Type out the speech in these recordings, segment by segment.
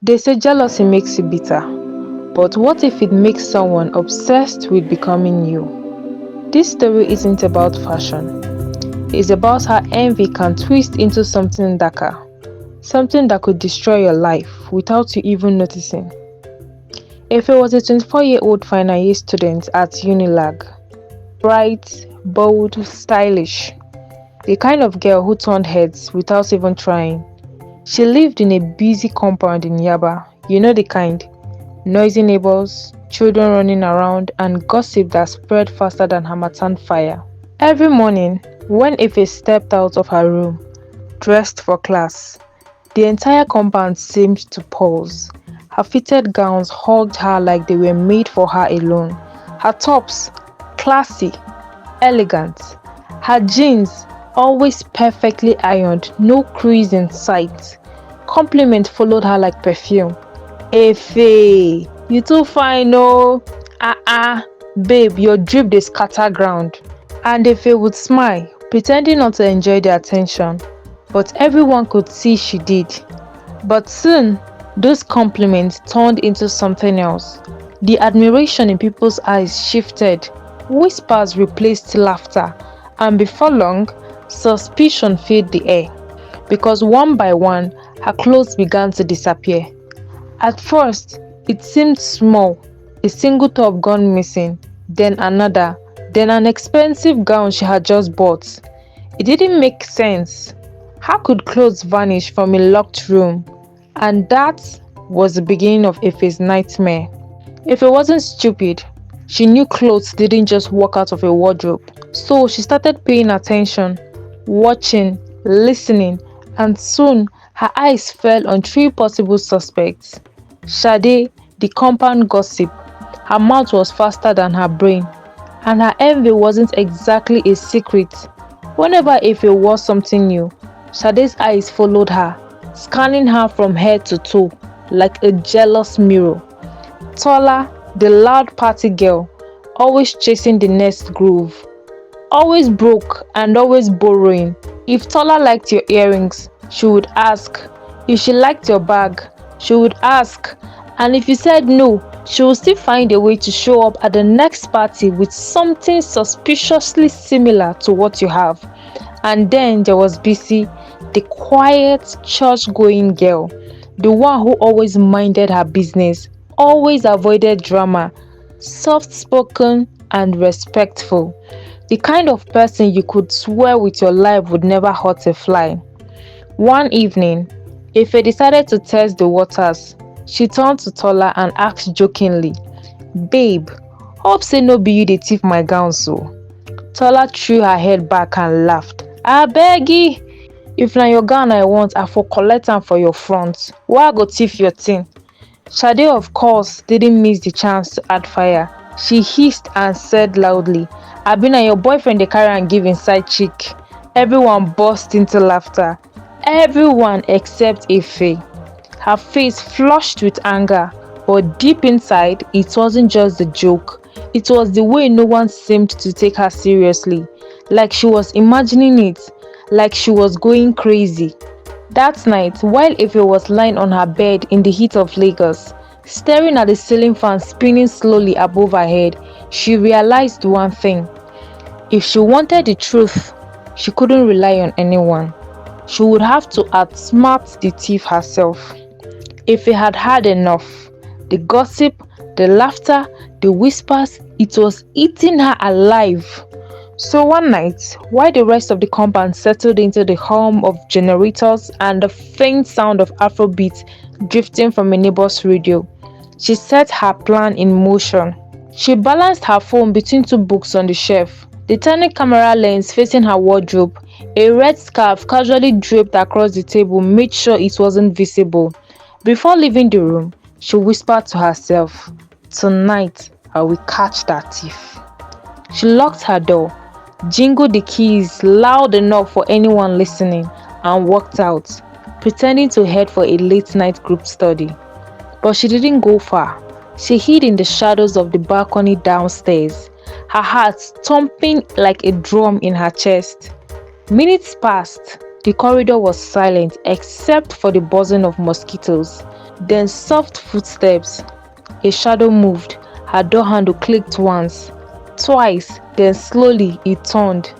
They say jealousy makes you bitter, but what if it makes someone obsessed with becoming you? This story isn't about fashion, it's about how envy can twist into something darker, something that could destroy your life without you even noticing. If it was a 24-year-old final year student at Unilag, bright, bold, stylish, the kind of girl who turned heads without even trying. She lived in a busy compound in Yaba, you know the kind. Noisy neighbors, children running around, and gossip that spread faster than Hamatan fire. Every morning, when Ife stepped out of her room, dressed for class, the entire compound seemed to pause. Her fitted gowns hugged her like they were made for her alone. Her tops, classy, elegant. Her jeans, always perfectly ironed, no crease in sight. Compliment followed her like perfume. Efe, you too fine oh. Babe, your drip dey scatter ground. And Efe would smile, pretending not to enjoy the attention. But everyone could see she did. But soon, those compliments turned into something else. The admiration in people's eyes shifted. Whispers replaced laughter. And before long, suspicion filled the air. Because one by one, her clothes began to disappear. At first, it seemed small, a single top gone missing, then another, then an expensive gown she had just bought. It didn't make sense. How could clothes vanish from a locked room? And that was the beginning of Efe's nightmare. Efe wasn't stupid. She knew clothes didn't just walk out of a wardrobe. So she started paying attention, watching, listening, and soon her eyes fell on three possible suspects. Sade, the compound gossip. Her mouth was faster than her brain, and her envy wasn't exactly a secret. Whenever Efe wore something new, Sade's eyes followed her, scanning her from head to toe like a jealous mirror. Tola, the loud party girl, always chasing the next groove. Always broke and always borrowing. If Tola liked your earrings, she would ask. If she liked your bag, she would ask. And if you said no, she would still find a way to show up at the next party with something suspiciously similar to what you have. And then there was Bisi, the quiet, church-going girl, the one who always minded her business, always avoided drama, soft-spoken and respectful. The kind of person you could swear with your life would never hurt a fly. One evening, Ife decided to test the waters. She turned to Tola and asked jokingly, "Babe, hope say no be you dey thief my gown so." Tola threw her head back and laughed. "Abegi, if na your gown I want, I for collect am for your front. Why I go thief your thing?" Sade, of course, didn't miss the chance to add fire. She hissed and said loudly, "Abi na your boyfriend dey carry am give inside chick." Everyone burst into laughter. Everyone except Efe. Her face flushed with anger, but deep inside, it wasn't just the joke. It was the way no one seemed to take her seriously. Like she was imagining it, like she was going crazy. That night, while Efe was lying on her bed in the heat of Lagos, staring at the ceiling fan spinning slowly above her head, she realized one thing. If she wanted the truth, she couldn't rely on anyone. She would have to outsmart the thief herself. Efe had had enough. The gossip, the laughter, the whispers, it was eating her alive. So one night, while the rest of the compound settled into the hum of generators and the faint sound of Afrobeat drifting from a neighbor's radio, she set her plan in motion. She balanced her phone between two books on the shelf, the tiny camera lens facing her wardrobe. A red scarf casually draped across the table made sure it wasn't visible. Before leaving the room, she whispered to herself, "Tonight, I will catch that thief." She locked her door, jingled the keys loud enough for anyone listening, and walked out, pretending to head for a late-night group study. But she didn't go far. She hid in the shadows of the balcony downstairs, her heart thumping like a drum in her chest. Minutes passed. The corridor was silent except for the buzzing of mosquitoes. Then soft footsteps. A shadow moved. Her door handle clicked once, twice, then slowly it turned.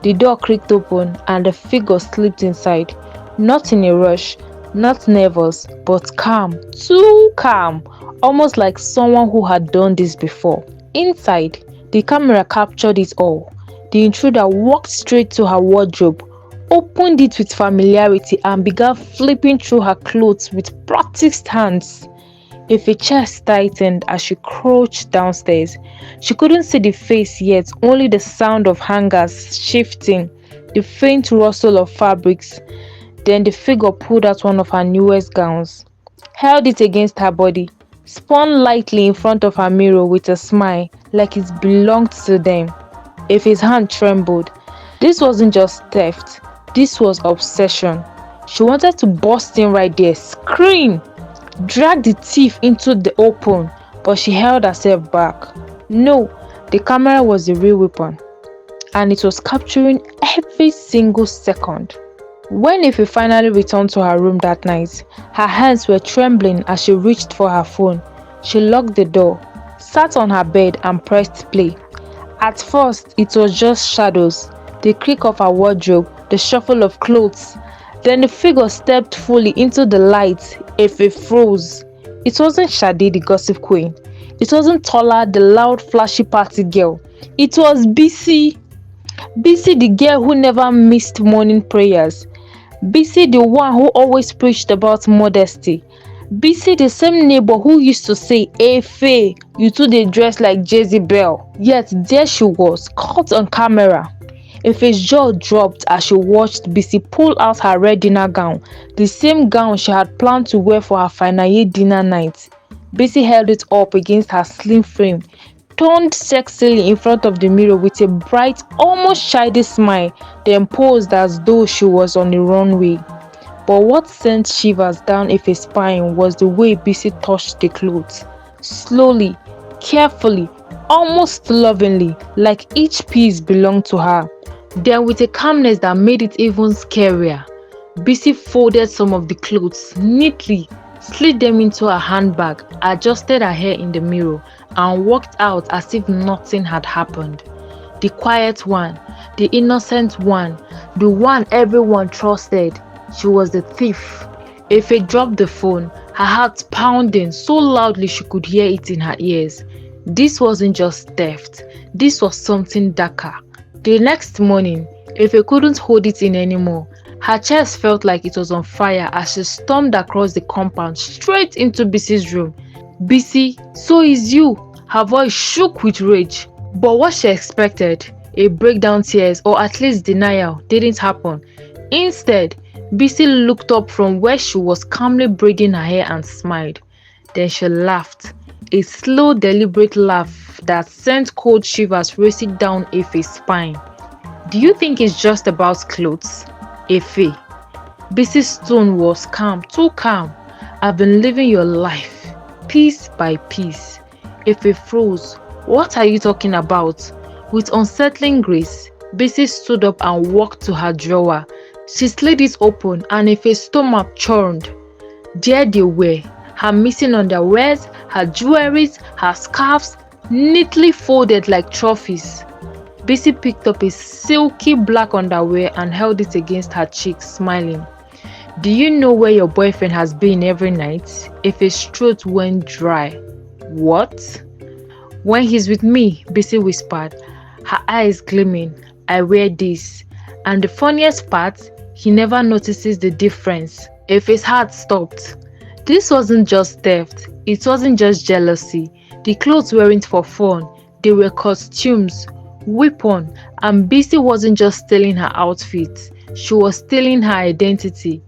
The door creaked open and the figure slipped inside. Not in a rush, not nervous, but calm, too calm, almost like someone who had done this before. Inside, the camera captured it all. The intruder walked straight to her wardrobe, opened it with familiarity, and began flipping through her clothes with practiced hands. If her chest tightened as she crouched downstairs. She couldn't see the face yet, only the sound of hangers shifting, the faint rustle of fabrics. Then the figure pulled out one of her newest gowns, held it against her body, spun lightly in front of her mirror with a smile, like it belonged to them. If his hand trembled, this wasn't just theft, this was obsession. She wanted to burst in right there, scream, drag the thief into the open, but she held herself back. No, the camera was the real weapon, and it was capturing every single second. When Ife finally returned to her room that night, her hands were trembling as she reached for her phone. She locked the door, sat on her bed and pressed play. At first, it was just shadows, the creak of her wardrobe, the shuffle of clothes. Then the figure stepped fully into the light. Ife froze. It wasn't Shade, the gossip queen. It wasn't Tola, the loud, flashy party girl. It was Bisi. Bisi, the girl who never missed morning prayers. Bisi, the one who always preached about modesty. Bisi, the same neighbor who used to say, "Hey Faye, you two dey dress like Jezebel." Yet there she was, caught on camera. Ife's jaw dropped as she watched Bisi pull out her red dinner gown, the same gown she had planned to wear for her final year dinner night. Bisi held it up against her slim frame, turned sexily in front of the mirror with a bright, almost childish smile, then posed as though she was on the runway. But what sent shivers down Ife's spine was the way Bisi touched the clothes. Slowly, carefully, almost lovingly, like each piece belonged to her. Then with a calmness that made it even scarier, Bisi folded some of the clothes neatly, slid them into her handbag, adjusted her hair in the mirror, and walked out as if nothing had happened. The quiet one, the innocent one, the one everyone trusted. She was the thief. Ife dropped the phone, her heart pounding so loudly she could hear it in her ears. This wasn't just theft, this was something darker. The next morning, Ife couldn't hold it in anymore. Her chest felt like it was on fire as she stormed across the compound straight into Bisi's room. "Bisi, so is you." Her voice shook with rage. But what she expected, a breakdown tears or at least denial, didn't happen. Instead, Bisi looked up from where she was calmly braiding her hair and smiled. Then she laughed, a slow, deliberate laugh that sent cold shivers racing down Ife's spine. "Do you think it's just about clothes, Ife?" Bisi's tone was calm, too calm. "I've been living your life, piece by piece." Ife froze. "What are you talking about?" With unsettling grace, Bisi stood up and walked to her drawer. She slid it open and Ife's stomach churned. There they were, her missing underwears, her jewelries, her scarves, neatly folded like trophies. Bisi picked up a silky black underwear and held it against her cheek, smiling. "Do you know where your boyfriend has been every night?" Ife's throat went dry. "What?" "When he's with me," Bisi whispered, her eyes gleaming. "I wear this. And the funniest part, he never notices the difference." Ife's heart stopped. This wasn't just theft, it wasn't just jealousy. The clothes weren't for fun, they were costumes, weapon, and Bisi wasn't just stealing her outfit, she was stealing her identity.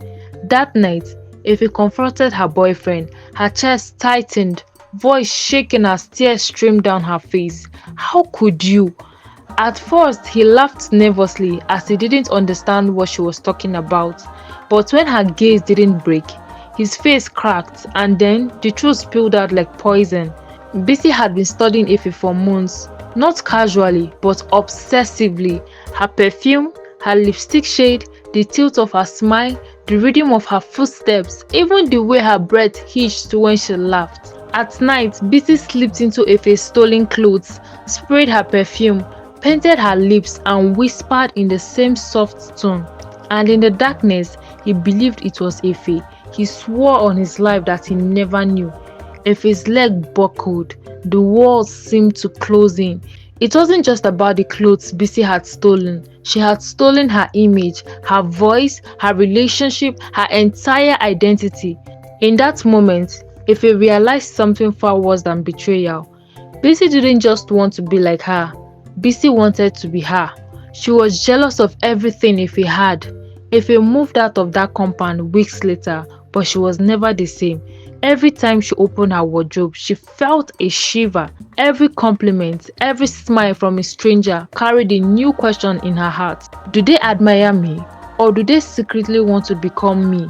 That night, Ife confronted her boyfriend, her chest tightened, voice shaking as tears streamed down her face. "How could you?" At first, he laughed nervously as he didn't understand what she was talking about. But when her gaze didn't break, his face cracked and then the truth spilled out like poison. Bisi had been studying Ife for months, not casually but obsessively. Her perfume, her lipstick shade, the tilt of her smile, the rhythm of her footsteps, even the way her breath hitched when she laughed. At night, Bisi slipped into Efe's stolen clothes, sprayed her perfume, painted her lips, and whispered in the same soft tone. And in the darkness, he believed it was Efe. He swore on his life that he never knew. Efe's leg buckled. The walls seemed to close in. It wasn't just about the clothes Bisi had stolen. She had stolen her image, her voice, her relationship, her entire identity. In that moment, Efe realized something far worse than betrayal. Bisi didn't just want to be like her. Bisi wanted to be her. She was jealous of everything Efe had. Efe moved out of that compound weeks later, but she was never the same. Every time she opened her wardrobe, she felt a shiver. Every compliment, every smile from a stranger carried a new question in her heart. Do they admire me, or do they secretly want to become me?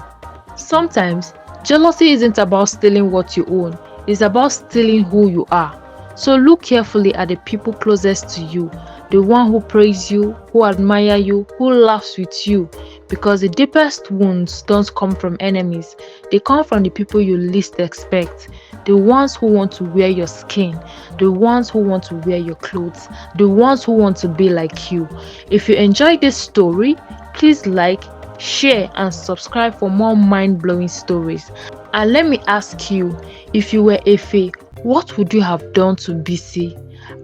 Sometimes, jealousy isn't about stealing what you own, it's about stealing who you are. So look carefully at the people closest to you, the one who praise you, who admire you, who laughs with you, because the deepest wounds don't come from enemies, they come from the people you least expect, the ones who want to wear your skin, the ones who want to wear your clothes, the ones who want to be like you. If you enjoyed this story, please like, share and subscribe for more mind-blowing stories. And let me ask you, if you were Efe, what would you have done to Bisi?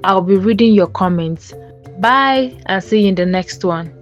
I'll be reading your comments. Bye and see you in the next one.